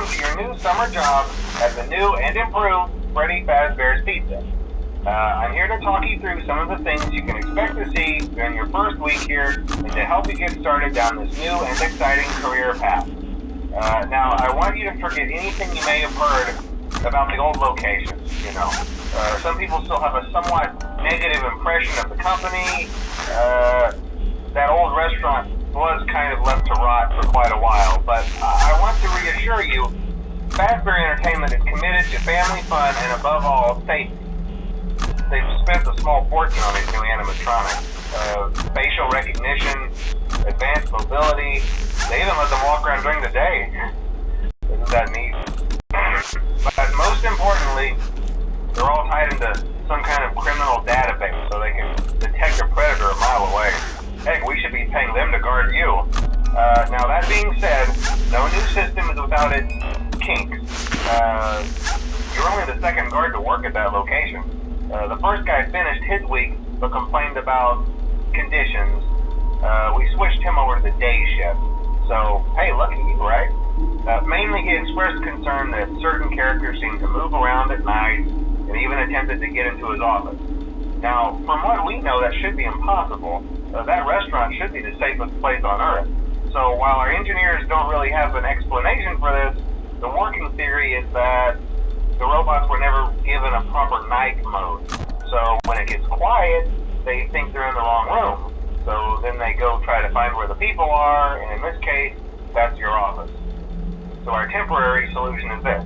welcome to your new summer job at the new and improved Freddy Fazbear's Pizza. I'm here to talk you through some of the things you can expect to see during your first week here and to help you get started down this new and exciting career path. Now, I want you to forget anything you may have heard about the old locations, some people still have a somewhat negative impression of the company. That old restaurant was kind of left to rot for quite a while, but I want to reassure you, Fazbear Entertainment is committed to family fun and above all, safety. They've spent a small fortune on these new animatronics. Facial recognition, advanced mobility, they even let them walk around during the day. Isn't that neat? But most importantly, they're all tied into some kind of criminal database so they can detect a predator a mile away. Heck, we should be paying them to guard you. Now that being said, no new system is without its kinks. You're only the second guard to work at that location. The first guy finished his week but complained about conditions. We switched him over to the day shift. So, hey, lucky you, right? Mainly he expressed concern that certain characters seemed to move around at night and even attempted to get into his office. Now, from what we know, that should be impossible. That restaurant should be the safest place on Earth. So while our engineers don't really have an explanation for this, the working theory is that the robots were never given a proper night mode. So when it gets quiet, they think they're in the wrong room. So then they go try to find where the people are, and in this case, that's your office. So our temporary solution is this.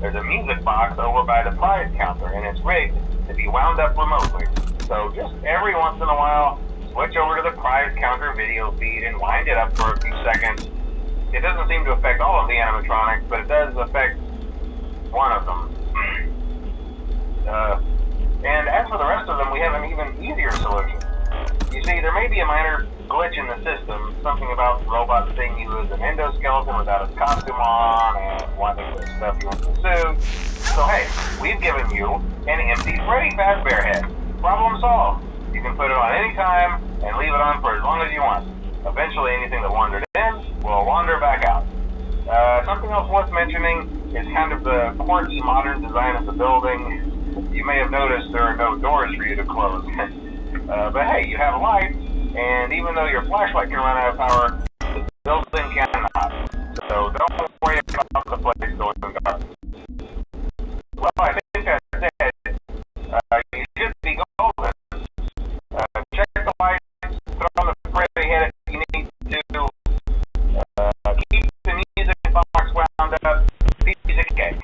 There's a music box over by the prize counter, and it's rigged to be wound up remotely. So just every once in a while, switch over to the prize counter video feed and wind it up for a few seconds. It doesn't seem to affect all of the animatronics, but it does affect one of them. And as for the rest of them, we have an even easier solution. You see, there may be a minor glitch in the system, something about the robot seeing you as an endoskeleton without his costume on and wanting to stuff you into the suit. So hey, we've given you an empty Freddy Fazbear head. Problem solved. You can put it on any time and leave it on for as long as you want. Eventually anything that wandered in will wander back out. Something else worth mentioning is kind of the quirky modern design of the building. You may have noticed there are no doors for you to close. But hey, you have lights, and even though your flashlight can run out of power, the building cannot. So don't worry about the place going dark. Well, I think that's it. You should be golden. Check the lights, put on the Freddy head if you need to. Keep the music box wound up. Piece of cake.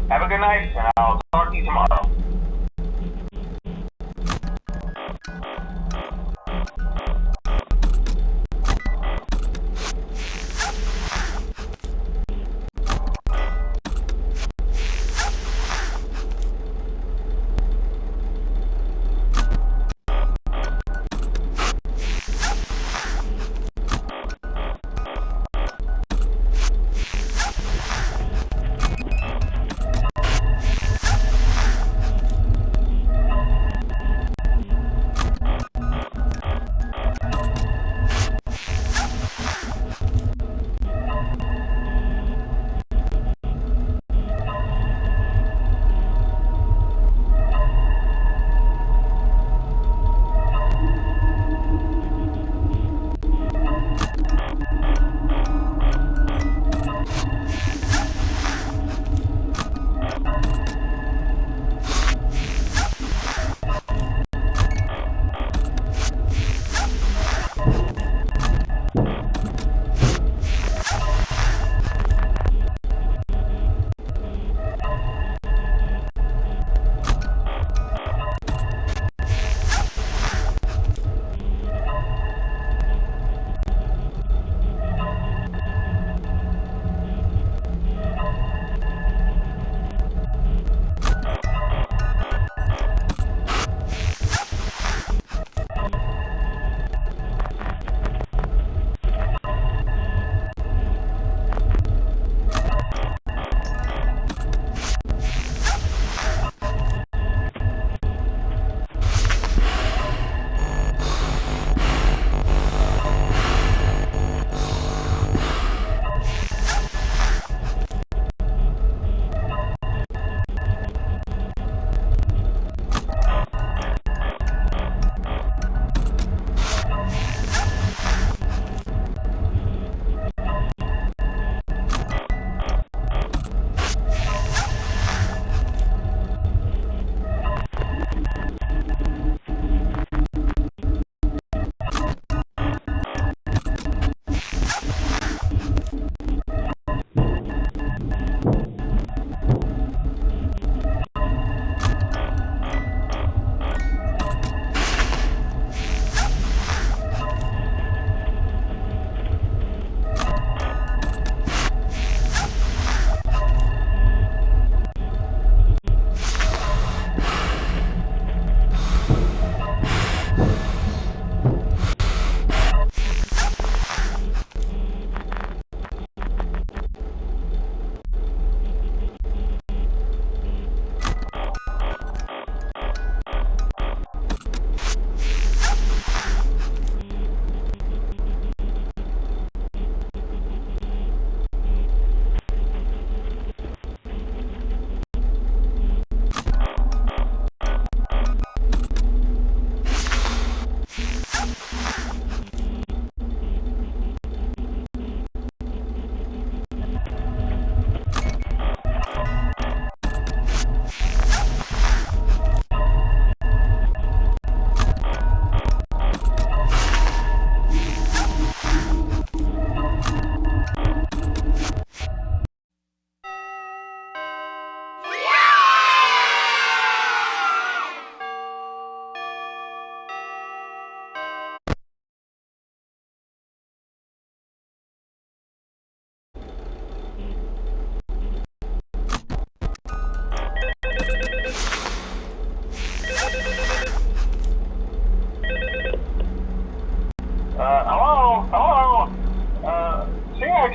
Have a good night, and I'll talk to you tomorrow.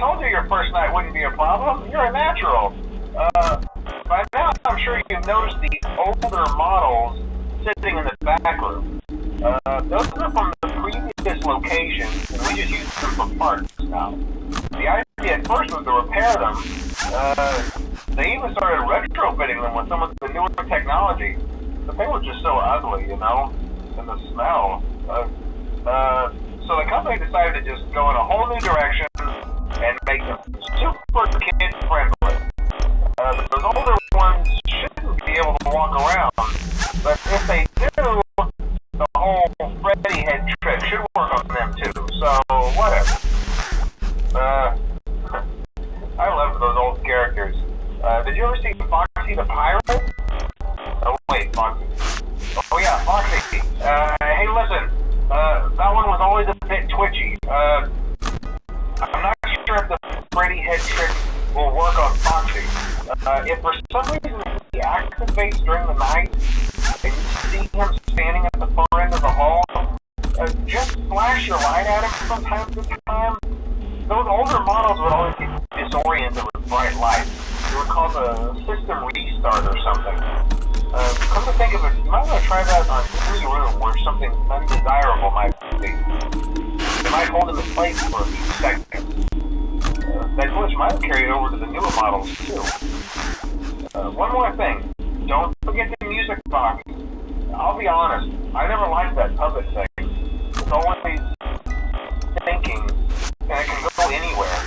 told you your first night wouldn't be a problem. You're a natural. By now, I'm sure you've noticed the older models sitting in the back room. Those are from the previous locations, and we just use them for parts now. The idea at first was to repair them. They even started retrofitting them with some of the newer technology, but they were just so ugly, you know, and the smell. So the company decided to just go in a whole new direction and make them super kid-friendly. Those older ones shouldn't be able to walk around, but if they do, the whole Freddy head trick should work on them too, so whatever. I love those old characters. Did you ever see Foxy the Pirate? Oh wait, Foxy. Oh yeah, Foxy. Hey listen, that one was always a bit twitchy. I'm not sure if the Freddy head trick will work on Foxy. If for some reason he activates during the night, and you see him standing at the far end of the hall, just flash your light at him from time to time. Those older models would always get disoriented with bright lights. It would cause a system restart or something. Come to think of it, you might want to try that on any room where something undesirable might be. It might hold him in place for a few seconds. That glitch might have carried over to the newer models too. One more thing, don't forget the music box. I'll be honest, I never liked that puppet thing. It's always thinking, and it can go anywhere.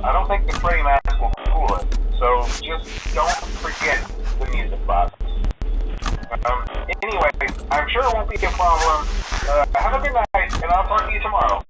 I don't think the Freddy mask will fool it, so just don't forget the music box. Anyway, I'm sure it won't be a problem. Have a good night, and I'll talk to you tomorrow.